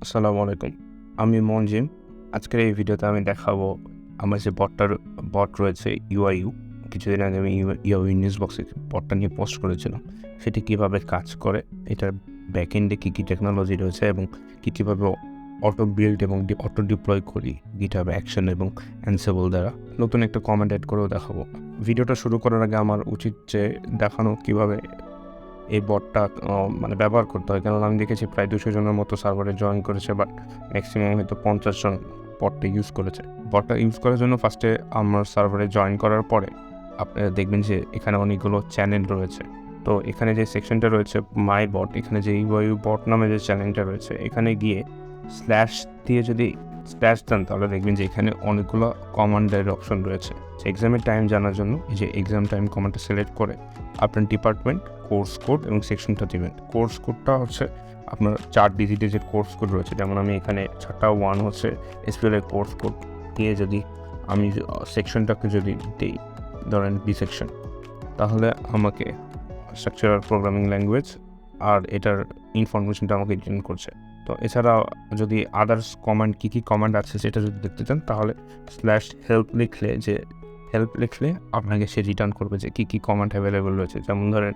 আসসালামু আলাইকুম। আমি মনজিম। আজকের এই ভিডিওতে আমি দেখাবো আমার যে বট রয়েছে ইউআইইউ। কিছুদিন আগে আমি ইউআইইউ নিউজ বক্সে বটটা নিয়ে পোস্ট করেছিলাম। সেটি কীভাবে কাজ করে, এটার ব্যাকএন্ডে কী কী টেকনোলজি রয়েছে এবং কীভাবে অটো বিল্ড এবং অটো ডিপ্লয় করি গিটহাব অ্যাকশন এবং অ্যানসেবল দ্বারা। নতুন একটা কমেন্ট অ্যাড করেও দেখাবো। ভিডিওটা শুরু করার আগে আমার উচিত যে দেখানো কীভাবে এই বটটা ব্যবহার করতে হয়, কারণ আমি দেখেছি প্রায় 200 জনের মতো সার্ভারে জয়েন করেছে, বাট ম্যাক্সিমাম হয়তো 50 জন বটটা ইউজ করেছে। বটটা ইউজ করার জন্য ফার্স্টে আমার সার্ভারে জয়েন করার পরে আপনারা দেখবেন যে এখানে অনেকগুলো চ্যানেল রয়েছে। তো এখানে যে সেকশনটা রয়েছে মাই বট, এখানে যে ইউআইইউ বট নামে যে চ্যানেলটা রয়েছে, এখানে গিয়ে স্ল্যাশ দিয়ে যদি স্ল্যাশ দেন তাহলে দেখবেন যে এখানে অনেকগুলো কমান্ডের অপশন রয়েছে। এক্সামের টাইম জানার জন্য এই যে এক্সাম টাইম কমান্ডটা সিলেক্ট করে আপনার ডিপার্টমেন্ট, কোর্স কোড এবং সেকশনটা দিবেন। কোর্স কোডটা হচ্ছে আপনার 4 ডিজিটের যে কোর্স কোড রয়েছে, যেমন আমি এখানে 4টা 1 হচ্ছে এসপিএল এর কোর্স কোড দিয়ে যদি আমি সেকশনটাকে যদি দিই, ধরেন বি সেকশন, তাহলে আমাকে স্ট্রাকচারাল প্রোগ্রামিং ল্যাঙ্গুয়েজ আর এটার ইনফরমেশনটা আমাকে রিটার্ন করছে। তো এছাড়া যদি আদার্স কমান্ড কী কী কমান্ড আছে সেটা যদি দেখতে চান তাহলে স্ল্যাশ হেল্প লিখলে আপনাকে সে রিটার্ন করবে যে কী কী কমান্ড অ্যাভেলেবেল রয়েছে। যেমন ধরেন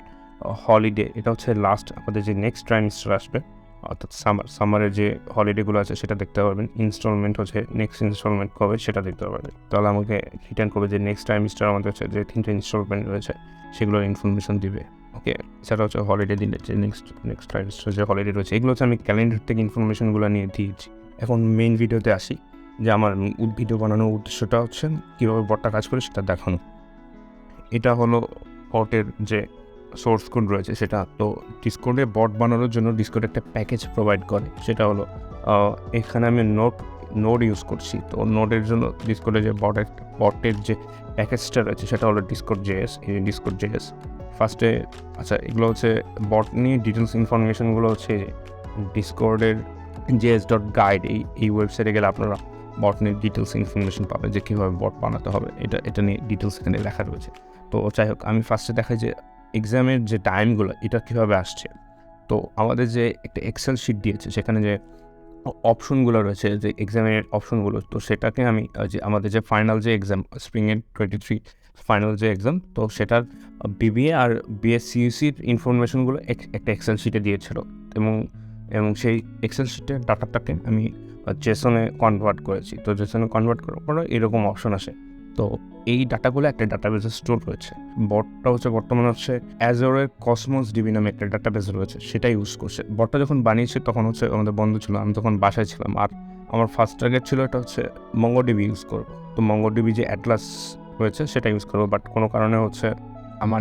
হলিডে, এটা হচ্ছে লাস্ট আমাদের যে নেক্সট ট্রাইমেস্টার আসবে, অর্থাৎ সামারের যে হলিডেগুলো আছে সেটা দেখতে পারবেন। ইনস্টলমেন্ট হচ্ছে নেক্সট ইনস্টলমেন্ট কবে সেটা দেখতে পারবেন। তাহলে আমাকে রিটার্ন করবে যে নেক্সট ট্রাইমেস্টার আমাদের হচ্ছে যে 3টে ইনস্টলমেন্ট রয়েছে সেগুলোর ইনফরমেশন দিবে। ওকে, এছাড়া হচ্ছে হলিডে দিলে যে নেক্সট ট্রাইমেস্টার যে হলিডে রয়েছে, এগুলো হচ্ছে আমি ক্যালেন্ডার থেকে ইনফরমেশনগুলো নিয়ে দিয়েছি। এখন মেইন ভিডিওতে আসি, যে আমার ভিডিও বানানোর উদ্দেশ্যটা হচ্ছে কীভাবে বটটা কাজ করে সেটা দেখানো। এটা হলো বটের যে সোর্স কোড রয়েছে সেটা। তো ডিসকর্ডে বট বানানোর জন্য ডিসকর্ড একটা প্যাকেজ প্রোভাইড করে, সেটা হলো এখানে আমি নোড ইউজ করছি। তো নোডের জন্য ডিসকর্ডে যে বটের যে প্যাকেজটা রয়েছে সেটা হলো discrod.js। এই discrod.js ফার্স্টে, আচ্ছা এগুলো হচ্ছে বট নিয়ে ডিটেলস ইনফরমেশনগুলো হচ্ছে ডিসকর্ডের js.guide এই ওয়েবসাইটে গেলে আপনারা বট নিয়ে ডিটেলস ইনফরমেশন পাবেন যে কীভাবে বট বানাতে হবে। এটা নিয়ে ডিটেলস এখানে লেখা রয়েছে। তো যাই হোক, আমি ফার্স্টে দেখাই যে এক্সামের যে টাইমগুলো এটা কীভাবে আসছে। তো আমাদের যে একটা এক্সেল শিট দিয়েছে সেখানে যে অপশনগুলো রয়েছে, যে এক্সামের অপশনগুলো, তো সেটাকে আমি যে আমাদের যে ফাইনাল যে এক্সাম স্প্রিংয়ের 23 ফাইনাল যে এক্সাম, তো সেটার বিবিএ আর বিএসসিইউসির ইনফরমেশনগুলো একটা এক্সেল শিটে দিয়েছিল, এবং সেই এক্সেল শিটের ডাটাটাকে আমি জেসনে কনভার্ট করেছি। তো জেসনে কনভার্ট করার পরে এরকম অপশন আসে। তো এই ডাটাগুলো একটা ডাটাবেসে স্টোর রয়েছে। বটটা হচ্ছে বর্তমানে হচ্ছে অ্যাজোরের কসমস ডিবি নামে একটা ডাটাবেস রয়েছে, সেটা ইউজ করছে। বটটা যখন বানিয়েছে তখন হচ্ছে আমাদের বন্ধ ছিল, আমি তখন বাসায় ছিলাম, আর আমার ফার্স্ট টার্গেট ছিল এটা হচ্ছে মঙ্গোডিবি ইউজ করবো। তো মঙ্গোডিবি যে অ্যাটলাস রয়েছে সেটা ইউজ করবো, বাট কোনো কারণে হচ্ছে আমার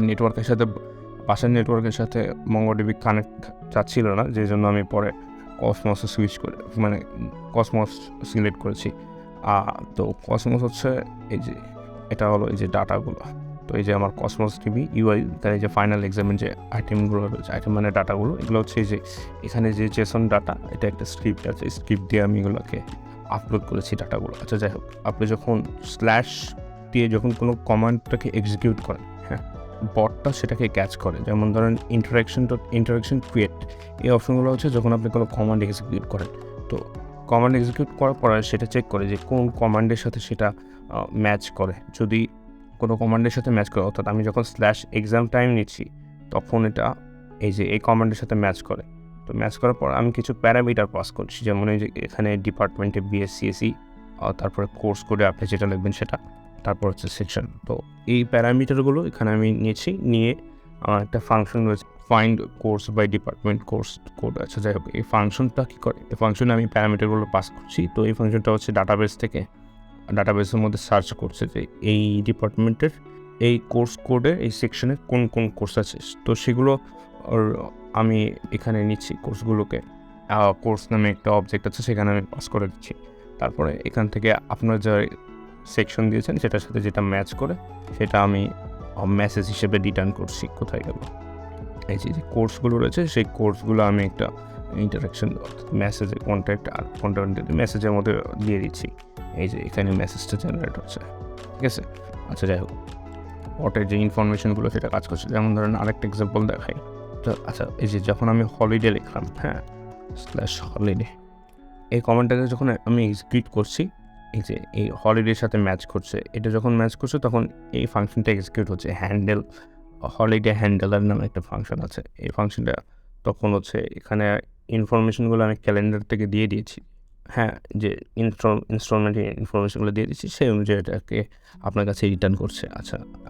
বাসার নেটওয়ার্কের সাথে মঙ্গোডিবি কানেক্ট যাচ্ছিল না, যে জন্য আমি পরে কসমসে সুইচ করে কসমস সিলেক্ট করেছি। তো কসমস হচ্ছে এটা হলো এই যে ডাটাগুলো। তো এই যে আমার কসমস ডিবি ইউআই, তার এই যে ফাইনাল এক্সামের যে আইটেমগুলো রয়েছে, আইটেম মানে ডাটাগুলো, এগুলো হচ্ছে এই যে এখানে যে জেসন ডাটা, এটা একটা স্ক্রিপ্ট আছে, স্ক্রিপ্ট দিয়ে আমি এগুলোকে আপলোড করেছি ডাটাগুলো। আচ্ছা যাই হোক, আপনি যখন স্ল্যাশ দিয়ে যখন কোনো কমান্ডটাকে এক্সিকিউট করেন, হ্যাঁ, বটটা সেটাকে ক্যাচ করে। যেমন ধরেন ইন্টারাকশন ক্রিয়েট, এই অপশনগুলো হচ্ছে যখন আপনি কোনো কমান্ড এক্সিকিউট করেন। তো কমান্ড এক্সিকিউট করার পরে সেটা চেক করে যে কোন কমান্ডের সাথে সেটা ম্যাচ করে। যদি কোনো কমান্ডের সাথে ম্যাচ করে, অর্থাৎ আমি যখন স্ল্যাশ এক্সাম টাইম নিচ্ছি তখন এটা এই কমান্ডের সাথে ম্যাচ করে। তো ম্যাচ করার পর আমি কিছু প্যারামিটার পাস করছি, যেমন এই যে এখানে ডিপার্টমেন্টে বিএসসিএসি, তারপরে কোর্স কোডে আপনি যেটা লিখবেন সেটা, তারপর হচ্ছে সেকশন। তো এই প্যারামিটারগুলো এখানে আমি নিয়ে আমার একটা ফাংশন রয়েছে, find course by department course code. আচ্ছা যাই হোক, এই ফাংশনটা কী করে, এই ফাংশনে আমি প্যারামিটারগুলো পাস করছি। তো এই ফাংশনটা হচ্ছে ডাটাবেসের মধ্যে সার্চ করছে যে এই ডিপার্টমেন্টের এই কোর্স কোডে এই সেকশনে কোন কোন কোর্স আছে। তো সেগুলো আমি এখানে নিচ্ছি, কোর্সগুলোকে কোর্স নামে একটা অবজেক্ট আছে সেখানে আমি পাস করে দিচ্ছি। তারপরে এখান থেকে আপনার যে সেকশন দিয়েছেন সেটার সাথে যেটা ম্যাচ করে সেটা আমি মেসেজ হিসেবে রিটার্ন করছি। কোথায় গেল, এই যে কোর্সগুলো রয়েছে সেই কোর্সগুলো আমি একটা ইন্টারাকশন মেসেজে কন্ট্যাক্ট আর কন্ট্যাক্ট মেসেজের মধ্যে দিয়ে দিচ্ছি। এই যে এখানে মেসেজটা জেনারেট হচ্ছে, ঠিক আছে। আচ্ছা যাই হোক, বটের যে ইনফরমেশনগুলো সেটা কাজ করছে। যেমন ধরেন আরেকটা এক্সাম্পল দেখাই। তো আচ্ছা, এই যে যখন আমি হলিডে লিখলাম, হ্যাঁ, স্ল্যাশ হলিডে, এই কমান্ডটাকে যখন আমি এক্সিকিউট করছি, এই যে এই হলিডের সাথে ম্যাচ করছে, এটা যখন ম্যাচ করছে তখন এই ফাংশনটা এক্সিকিউট হচ্ছে। হলিডে হ্যান্ডেলার নামে একটা ফাংশন আছে। এই ফাংশনটা তখন হচ্ছে এখানে ইনফরমেশনগুলো আমি ক্যালেন্ডার থেকে দিয়ে দিয়েছি, হ্যাঁ, যে ইনস্টলমেন্টের ইনফরমেশনগুলো দিয়ে দিচ্ছি, সেই অনুযায়ী এটাকে আপনার কাছে রিটার্ন করছে।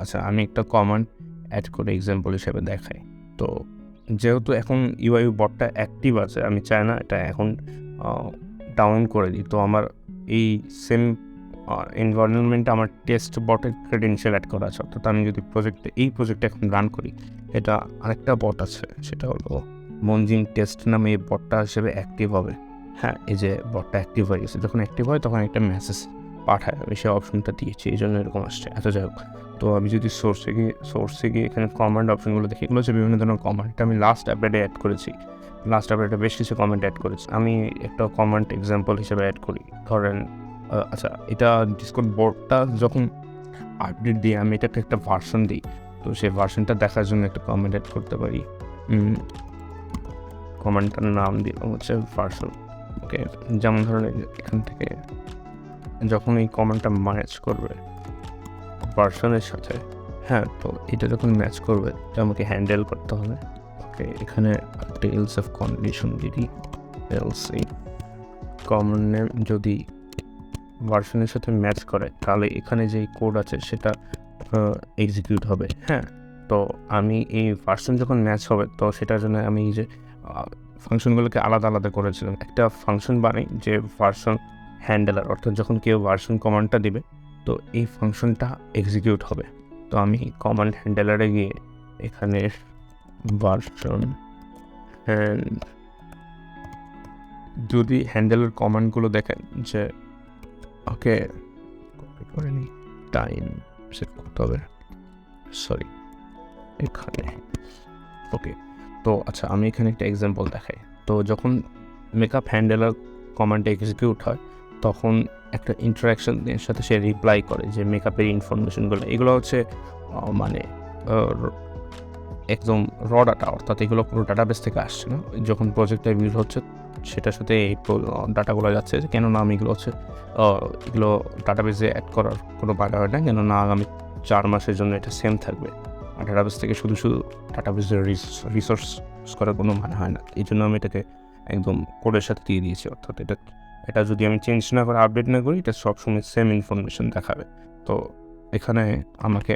আচ্ছা আমি একটা কমান্ড অ্যাড করে এক্সাম্পল হিসেবে দেখাই। তো যেহেতু এখন ইউআই বটটা অ্যাক্টিভ আছে, আমি চাই না এটা এখন ডাউন করে দিই। তো আমার এই সেম এনভায়রনমেন্টে আমার টেস্ট বটের ক্রেডেনশিয়াল অ্যাড করা আছে। অর্থাৎ আমি যদি এই প্রজেক্টটা এখন রান করি, এটা আরেকটা বট আছে, সেটা হলো মনজিম টেস্ট নামে এই বটটা হিসেবে অ্যাক্টিভ হবে। হ্যাঁ, এই যে বটটা অ্যাক্টিভ হয়ে গেছে, যখন অ্যাক্টিভ হয় তখন একটা মেসেজ পাঠায়, আমি সেই অপশনটা দিয়েছি, এই জন্য এরকম আসছে। যাই হোক, তো আমি যদি সোর্সে গিয়ে এখানে কমান্ড অপশনগুলো দেখি, এগুলো হচ্ছে বিভিন্ন ধরনের কমান্ড। এটা আমি লাস্ট আপডেটে অ্যাড করেছি, বেশ কিছু কমেন্ট অ্যাড করেছি। আমি একটা কমেন্ট এক্সাম্পল হিসেবে অ্যাড করি, ধরেন এটা ডিসকর্ড বোর্ডটা যখন আপডেট দিয়ে আমি এটাকে একটা ভার্সন দিই, তো সেই ভার্সনটা দেখার জন্য একটা কমেন্ট অ্যাড করতে পারি। কমেন্টটার নাম দিলাম হচ্ছে ভার্সন। ওকে, যেমন ধরেন এখান থেকে যখন এই কমেন্টটা ম্যাচ করবে ভার্সনের সাথে, হ্যাঁ, তো এটা যখন ম্যাচ করবে এটা আমাকে হ্যান্ডেল করতে হবে। ওকে, এখানে একটা এলস অফ কন্ডিশন দিই, এলস এই কমন নেম যদি ভার্সনের সাথে ম্যাচ করে তাহলে এখানে যে কোড আছে সেটা এক্সিকিউট হবে। হ্যাঁ, তো আমি এই ভার্সন যখন ম্যাচ হবে তো সেটার জন্য আমি এই যে ফাংশনগুলোকে আলাদা আলাদা করেছিলাম। একটা ফাংশন বানাই যে ভার্সন হ্যান্ডেলার, অর্থাৎ যখন কেউ ভার্সন কমান্ডটা দিবে তো এই ফাংশনটা এক্সিকিউট হবে। তো আমি কমান্ড হ্যান্ডেলারে গিয়ে এখানে ভার্সন যদি হ্যান্ডেলার কমান্ডগুলো দেখেন যে ওকে কপি করে নিই, টাইম সেট করতে হবে, সরি এখানে। ওকে, তো আচ্ছা আমি এখানে একটা এক্সাম্পল দেখাই। তো যখন মেকআপ হ্যান্ডেলার কমান্ডটা এক্সিকিউট হয় তখন একটা ইন্টারাকশনের সাথে সে রিপ্লাই করে যে মেকআপের ইনফরমেশনগুলো, এগুলো হচ্ছে মানে একদম র ডাটা, অর্থাৎ এগুলো কোনো ডাটাবেস থেকে আসছে না। যখন প্রজেক্টটা বিল্ড হচ্ছে সেটার সাথে এই ডাটাগুলো যাচ্ছে, কেননা আমি এগুলো ডাটাবেসে অ্যাড করার কোনো বাধা হয় না, কেননা আগামী 4 মাসের জন্য এটা সেম থাকবে। আর ডাটাবেস থেকে শুধু ডাটাবেসের রিসোর্স করার কোনো মানে হয় না। এই জন্য আমি এটাকে একদম কোডের সাথে দিয়ে দিয়েছি। অর্থাৎ এটা যদি আমি চেঞ্জ না করে আপডেট না করি এটা সবসময় সেম ইনফরমেশন দেখাবে। তো এখানে আমাকে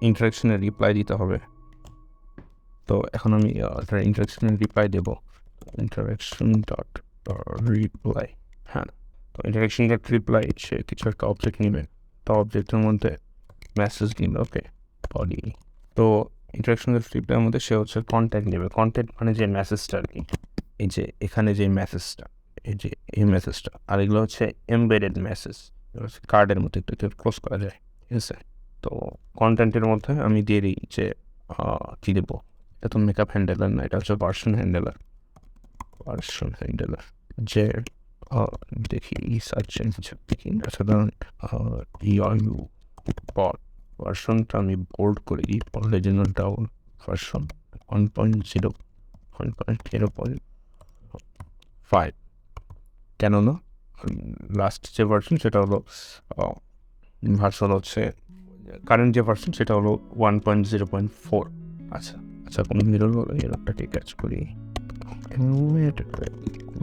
ইন্টারাকশনের রিপ্লাই দিতে হবে। তো এখন আমি ইন্টারাকশনের রিপ্লাই দেবো, ইন্টারাকশন ডট রিপ্লাই। হ্যাঁ, তো ইন্টারাকশন ডট রিপ্লাই সে কিছু একটা অবজেক্ট নেবে, তো অবজেক্টের মধ্যে মেসেজ নেবে। ওকে, বডি। তো ইন্টারাকশন ডট রিপ্লাইয়ের মধ্যে সে হচ্ছে কন্টেন্ট নেবে। কন্টেন্ট মানে যে মেসেজটা আর কি, এই যে এখানে যে মেসেজটা, এই মেসেজটা, আর এগুলো হচ্ছে এমবেডেড মেসেজ, হচ্ছে কার্ডের মধ্যে একটু ক্লোজ করা যায়, ঠিক আছে। তো কন্টেন্টের মধ্যে আমি দিয়ে দিই যে কী দেবো, এটা তো মেকআপ হ্যান্ডেলার না, এটা হচ্ছে ভার্সন হ্যান্ডেলার। যে দেখি সার্চ দেখি, সাধারণ ইউ বট ভার্সনটা আমি বোল্ড করে দিই, পড়লে যেন ডাউন ভার্সন 1.0.5। কেননা লাস্ট যে ভার্সন সেটা হলো ভার্সন হচ্ছে কারেন্ট যে ভার্সন সেটা হলো 1.0.4। আচ্ছা কোনো মিরর হলো এরকমটাকে কাজ করি,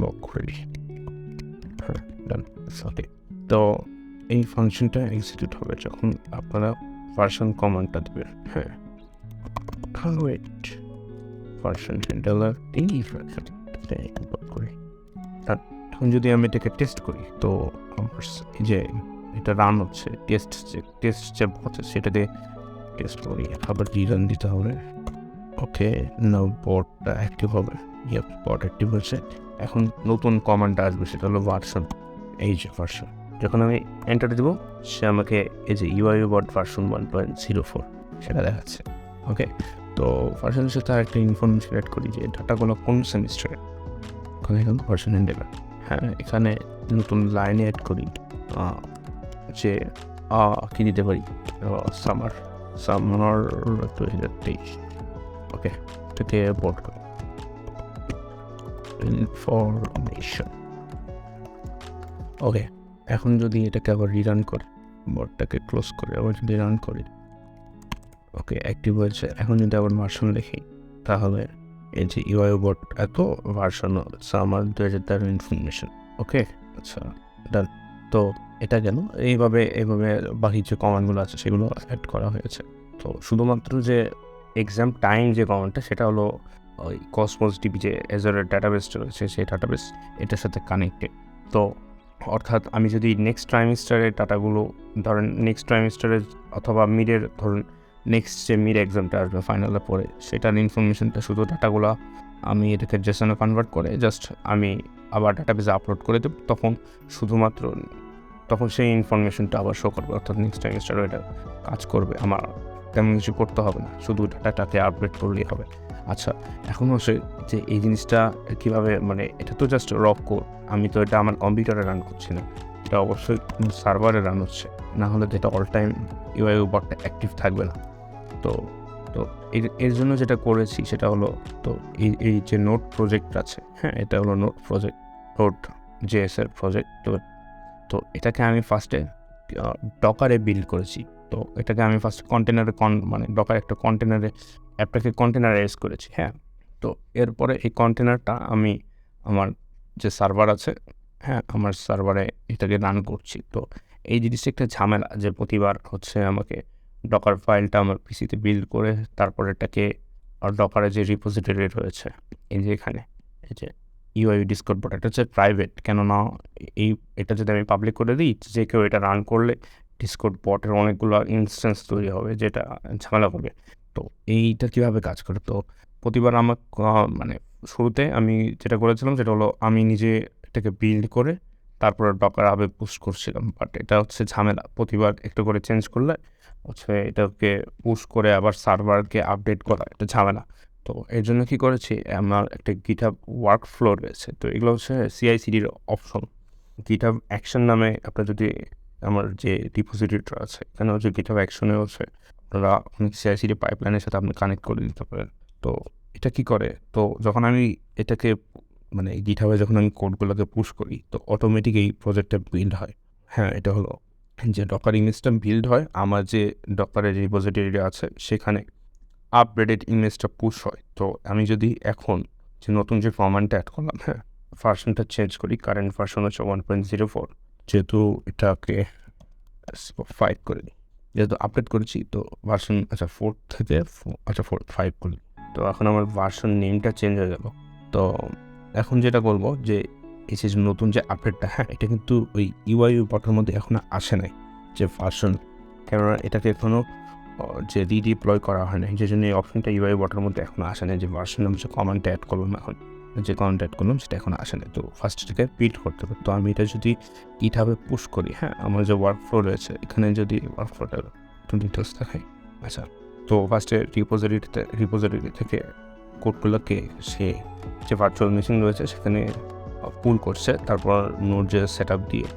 লক করে দিই। হ্যাঁ, ডান। ওকে, তো এই ফাংশনটা এক্সিকিউট হবে যখন আপনারা ভার্সন কমান্ডটা দেবেন। হ্যাঁ, ওয়েট, ভার্সন হ্যান্ডেলার এই ভার্সনটা ইম্পোর্ট করি। আর এখন যদি আমি এটাকে টেস্ট করি তো আমার যে এটা রান হচ্ছে, টেস্ট যে হচ্ছে সেটা দিয়ে টেস্ট করি, আবার রিরান দিতে হবে। ওকে, নাও বটটা অ্যাক্টিভ হবে। বট অ্যাক্টিভ হচ্ছে। এখন নতুন কমান্ডটা আসবে, সেটা হলো ভার্সন। এই যে ভার্সন, যখন আমি এন্টার দেবো সে আমাকে এই যে ইউআই বট ভার্সন 1.04 সেটা দেখাচ্ছে। ওকে, তো ভার্সনের সাথে আরেকটা ইনফরমেশন অ্যাড করি যে ডাটাগুলো কোন সেমিস্টারে, ওখানে এখন ভার্সন হ্যান্ডেলার। হ্যাঁ, এখানে নতুন লাইনে অ্যাড করি যে কী দিতে পারি, সামার 2023। ওকে, এটাকে বোর্ড করি ইনফরমেশন। ওকে, এখন যদি এটাকে আবার রিরান করে, বটটাকে ক্লোজ করে আবার যদি রান করি, ওকে অ্যাক্টিভ হয়েছে। এখন যদি আবার ভার্সন লিখি, তাহলে এই যে ইউআইও বট এত ভার্সন আমার 2013 ইনফরমেশন। ওকে, আচ্ছা ডান। তো এটা কেন এইভাবে বাকি যে কমান্ডগুলো আছে সেগুলো অ্যাড করা হয়েছে। তো শুধুমাত্র যে এক্সাম টাইম যে কমান্ডটা, সেটা হলো ওই কসমোস ডিবি যে এজারের ডাটাবেসটা রয়েছে, সেই ডাটাবেস এটার সাথে কানেক্টেড। তো অর্থাৎ আমি যদি নেক্সট ট্রাইমিস্টারের ডাটাগুলো ধরেন নেক্সট ট্রাইমিস্টারের অথবা মিডের ধরুন নেক্সট যে মিড এক্সামটা আসবে ফাইনালের পরে, সেটার ইনফরমেশনটা শুধু ডাটাগুলো আমি এটাকে জেসনে কনভার্ট করে জাস্ট আমি আবার ডাটাবেসে আপলোড করে দেব, তখন সেই ইনফরমেশনটা আবার শো করবে। অর্থাৎ নেক্সট ট্রাইমিস্টারও এটা কাজ করবে, আমার তেমন কিছু করতে হবে না, শুধু ডাটাটাকে আপডেট করলেই হবে। আচ্ছা, এখন হচ্ছে যে এই জিনিসটা কীভাবে, মানে এটা তো জাস্ট র কোড, আমি তো এটা আমার কম্পিউটারে রান করছি না, এটা অবশ্যই সার্ভারে রান হচ্ছে, না হলে তো এটা অল টাইম ইউআই বটটা অ্যাক্টিভ থাকবে না। তো তো এর জন্য যেটা করেছি সেটা হলো, তো এই যে নোট প্রজেক্ট আছে, হ্যাঁ এটা হলো নোট জেএস এর প্রজেক্ট। তো এটাকে আমি ফার্স্টে ডকারে বিল্ড করেছি। তো এটাকে আমি ফার্স্ট কন্টেনারে মানে ডকার একটা কন্টেনারে অ্যাপটাকে কন্টেনারাইজ করেছি। হ্যাঁ, তো এরপরে এই কন্টেনারটা আমি আমার যে সার্ভার আছে, হ্যাঁ আমার সার্ভারে এটাকে রান করছি। তো এই জিনিসটা একটা ঝামেলা যে প্রতিবার হচ্ছে আমাকে ডকার ফাইলটা আমার পিসিতে বিল্ড করে তারপর এটাকে ডকারে যে রিপোজিটরি রয়েছে, এই যে এখানে এই যে ইউআই ডিসকর্ড বট, এটা হচ্ছে প্রাইভেট, কেননা এটা যদি আমি পাবলিক করে দিই, যে কেউ এটা রান করলে ডিসকর্ড বটের অনেকগুলো ইনস্ট্যান্স তৈরি হবে, যেটা ঝামেলা করবে। তো এইটা কীভাবে কাজ করে, তো প্রতিবার আমার মানে শুরুতে আমি যেটা করেছিলাম সেটা হলো আমি নিজে এটাকে বিল্ড করে তারপরে ডকার হাবে পুশ করছিলাম, বাট এটা হচ্ছে ঝামেলা, প্রতিবার একটু করে চেঞ্জ করলে হচ্ছে এটাকে পুশ করে আবার সার্ভারকে আপডেট করা, এটা ঝামেলা। তো এর জন্য কী করেছি, আমার একটা গিটহাব ওয়ার্ক ফ্লো রয়েছে। তো এগুলো হচ্ছে CI/CD-র অপশন। গিটহাব অ্যাকশন নামে আপনার যদি আমার যে রিপোজিটরিটা আছে, এখানে হচ্ছে গিটহাব অ্যাকশনে হচ্ছে আপনারা অনেক CI/CD পাইপলাইনের সাথে আপনি কানেক্ট করে দিতে পারেন। তো এটা কী করে, তো যখন আমি এটাকে মানে গিটহাবে যখন আমি কোডগুলোকে পুশ করি, তো অটোমেটিক এই প্রজেক্টটা বিল্ড হয়। হ্যাঁ, এটা হলো যে ডকার ইমেজটা বিল্ড হয়, আমার যে ডকারের রিপোজিটরি আছে সেখানে আপগ্রেডেড ইমেজটা পুশ হয়। তো আমি যদি এখন যে নতুন যে কমান্ডটা অ্যাড করলাম, হ্যাঁ ভার্সনটা চেঞ্জ করি, কারেন্ট ভার্সন হচ্ছে 1.04, যেহেতু এটাকে 5 করে দিই, যেহেতু আপডেট করেছি তো ভার্সন 4 থেকে 5 করি। তো এখন আমার ভার্সন নেমটা চেঞ্জ হয়ে গেল। তো এখন যেটা বলবো যে এই যে নতুন যে আপডেটটা, হ্যাঁ এটা কিন্তু ওই ইউআই বটের মধ্যে এখনও আসে নাই যে ভার্সন, কেননা এটাকে এখনও যে রিডিপ্লয় করা হয় না, যে জন্য এই অপশনটা ইউআই বটের মধ্যে এখনও আসে না, যে ভার্সন নাম যে কমান্ডটা অ্যাড করলাম, এখন যে কমান্ডটা অ্যাড করলাম সেটা এখন আসে না। তো ফার্স্ট এটাকে বিল্ড করতে হবে। তো আমি এটা যদি গিটহাবে পুশ করি, হ্যাঁ আমার যে ওয়ার্ক ফ্লো রয়েছে এখানে যদি ওয়ার্ক ফ্লোটা একটু ডিটেলস দেখাই। আচ্ছা, তো ফার্স্টে রিপোজিটরি থেকে কোডগুলোকে সে যে ভার্চুয়াল মেশিন রয়েছে সেখানে পুল করছে, তারপর নোড যে সেট আপ দিয়ে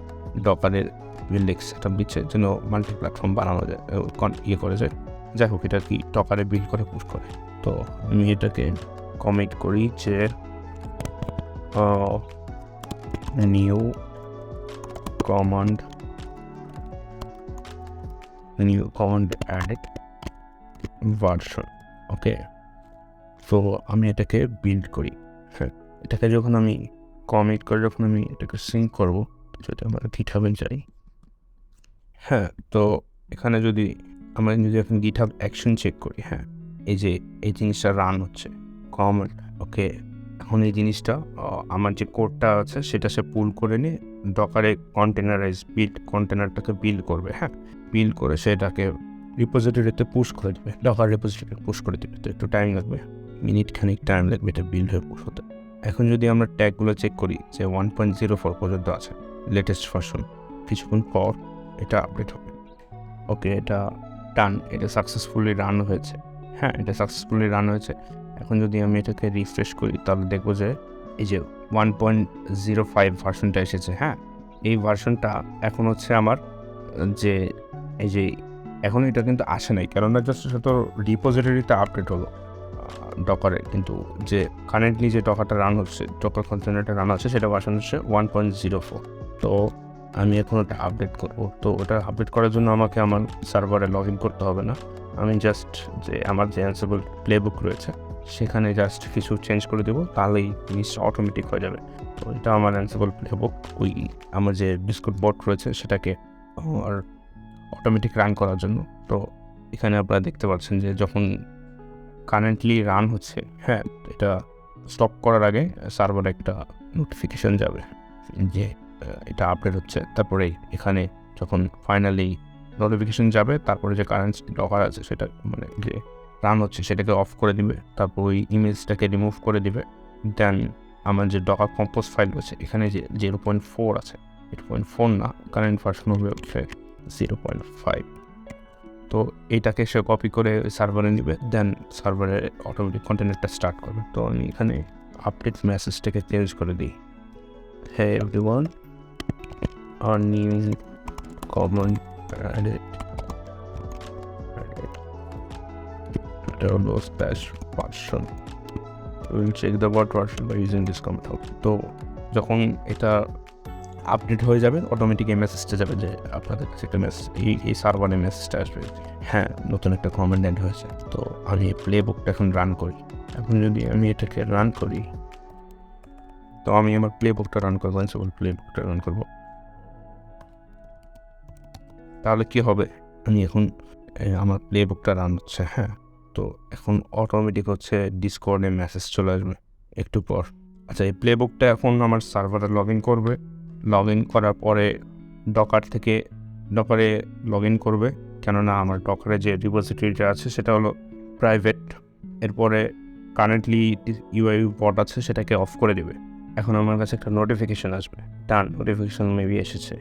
ডকারের বিল্ডিং সেট আপ দিচ্ছে যেন মাল্টি প্ল্যাটফর্ম বানানো যায়, করে যায়। যাই হোক, এটা কি ডকারে বিল্ড করে পুশ করে। তো আমি এটাকে কমিট করি যে নিউ কমান্ড অ্যাড ভার্সন। ওকে, তো আমি এটাকে বিল্ড করি। হ্যাঁ, এটাকে যখন আমি কমিট করে যখন আমি এটাকে সিঙ্ক করবো, যদি আমরা গিটহাবে যাই, হ্যাঁ তো এখানে যদি আমরা এখন গিটহাব অ্যাকশন চেক করি, হ্যাঁ এই জিনিসটা রান হচ্ছে কমেন্ট। ওকে, এখন এই জিনিসটা আমার যে কোডটা আছে সেটা সে পুল করে নিয়ে ডকারে কন্টেনারটাকে বিল্ড করবে। হ্যাঁ, বিল্ড করে সেটাকে রিপোজিটরিতে পুশ করে দেবে, ডকার রিপোজিটরি পুশ করে দেবে। তো একটু টাইম লাগবে, মিনিট খানিক টাইম লাগবে এটা বিল্ড হয়ে পুশ হতে। এখন যদি আমরা ট্যাগগুলো চেক করি যে 1.04 পর্যন্ত আছে লেটেস্ট ভার্সন, কিছুক্ষণ পর এটা আপডেট হবে। ওকে, এটা ডান, এটা সাকসেসফুলি রান হয়েছে। হ্যাঁ, এটা সাকসেসফুলি রান হয়েছে। এখন যদি আমি এটাকে রিফ্রেশ করি তাহলে দেখবো যে এই যে 1.05 ভার্সনটা এসেছে। হ্যাঁ, এই ভার্সনটা এখন হচ্ছে আমার যে এই যে এখন এটা কিন্তু আসে নাই, কেননা জাস্ট তো রিপোজিটরিতে আপডেট হলো ডকারে, কিন্তু যে কারেন্টলি যে ডকারটা রান হচ্ছে, ডকার কন্টেনারটা রান হচ্ছে সেটা ভার্সন হচ্ছে 1.04। তো আমি এখন ওটা আপডেট করব। তো ওটা আপডেট করার জন্য আমাকে আমার সার্ভারে লগ ইন করতে হবে না, আমি জাস্ট যে আমার যে অ্যানসিবল প্লেবুক রয়েছে সেখানে জাস্ট কিছু চেঞ্জ করে দেবো, তাহলেই জিনিসটা অটোমেটিক হয়ে যাবে। তো এটা আমার অ্যানসিবল প্লেবুক, ওই আমার যে ডিসকর্ড বট রয়েছে সেটাকে আর অটোমেটিক রান করার জন্য। তো এখানে আপনারা দেখতে পাচ্ছেন যে যখন কারেন্টলি রান হচ্ছে, হ্যাঁ, এটা স্টপ করার আগে সার্ভারে একটা নোটিফিকেশন যাবে যে এটা আপডেট হচ্ছে। তারপরে এখানে যখন ফাইনালি নোটিফিকেশন যাবে, তারপরে যে কারেন্ট ডকার আছে সেটা মানে যে রান হচ্ছে সেটাকে অফ করে দিবে, তারপর ওই ইমেজটাকে রিমুভ করে দিবে। দেন আমার যে ডকার কম্পোজ ফাইল রয়েছে এখানে যে 0.4 আছে, 0.4 না, কারেন্ট ভার্সন হবে হচ্ছে 0.5। তো এইটাকে সে কপি করে সার্ভারে নেবে, দেন সার্ভারে অটোমেটিক কন্টেনারটা স্টার্ট করবে। তো আমি এখানে আপডেট মেসেজটাকে চেঞ্জ করে দিই, Hey everyone, our new common edit download slash version. We'll check the bot version by using this command. তো যখন এটা আপডেট হয়ে যাবে অটোমেটিক এই মেসেজটা যাবে যে আপনাদের কাছে একটা মেসেজ, এই সার্ভারে মেসেজটা আসবে, হ্যাঁ নতুন একটা কমেন্ট অ্যাড হয়েছে। তো আমি প্লে বুকটা এখন রান করি। এখন যদি আমি এটাকে রান করি, তো আমি আমার প্লে বুকটা রান করবো, Ansible প্লে বুকটা রান করবো, তাহলে কি হবে, আমি এখন আমার প্লে বুকটা রান হচ্ছে, হ্যাঁ। তো এখন অটোমেটিক হচ্ছে ডিসকর্ডে মেসেজ চলে আসবে একটু পর। আচ্ছা, এই প্লে বুকটা এখন আমার সার্ভারে লগ ইন করবে, লগ ইন করার পরে ডকারে লগ ইন করবে, কেননা আমার ডকারে যে রিপোজিটরিটা আছে সেটা হলো প্রাইভেট। এরপরে কারেন্টলি ইউআই বট আছে সেটাকে অফ করে দেবে। এখন আমার কাছে একটা নোটিফিকেশান আসবে, ডান, নোটিফিকেশান মেবি এসেছে,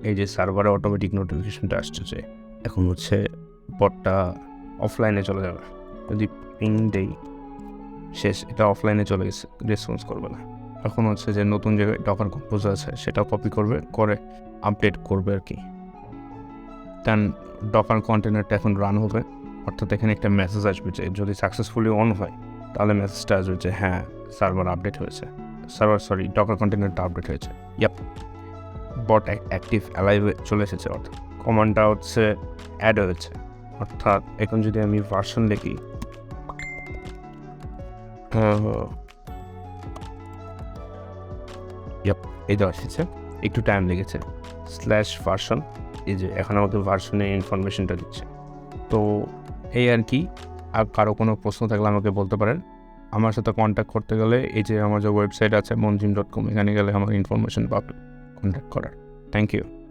এই যে সার্ভারে অটোমেটিক নোটিফিকেশানটা আসছে যে এখন হচ্ছে বটটা অফলাইনে চলে যাবে। যদি পিং দেই, শেষ, এটা অফলাইনে চলে গেছে, রেসপন্স করবে না। এখন হচ্ছে যে নতুন যে ডকার কম্পোজ আছে সেটা কপি করে আপডেট করবে আর কি। দেন ডকার কন্টেনারটা এখন রান হবে, অর্থাৎ এখানে একটা মেসেজ আসবে যে যদি সাকসেসফুলি অন হয় তাহলে মেসেজটা আসবে যে হ্যাঁ সার্ভার আপডেট হয়েছে, ডকার কন্টেনারটা আপডেট হয়েছে। ইয়াপ, বট অ্যাক্টিভ অ্যালাইভে চলে এসেছে, অর্থাৎ কমান্ডটা হচ্ছে অ্যাড হয়েছে। অর্থাৎ এখন যদি আমি ভার্সন লিখি, এই দেওয়া এসেছে, একটু টাইম লেগেছে, /ভার্সন, এই যে এখন আমাকে ভার্সনের ইনফরমেশনটা দিচ্ছে। তো এই আর কি। আর কারো কোনো প্রশ্ন থাকলে আমাকে বলতে পারেন। আমার সাথে কন্ট্যাক্ট করতে গেলে এই যে আমার যে ওয়েবসাইট আছে monzim.com, এখানে গেলে আমার ইনফরমেশন পাবে কন্ট্যাক্ট করার। Thank you.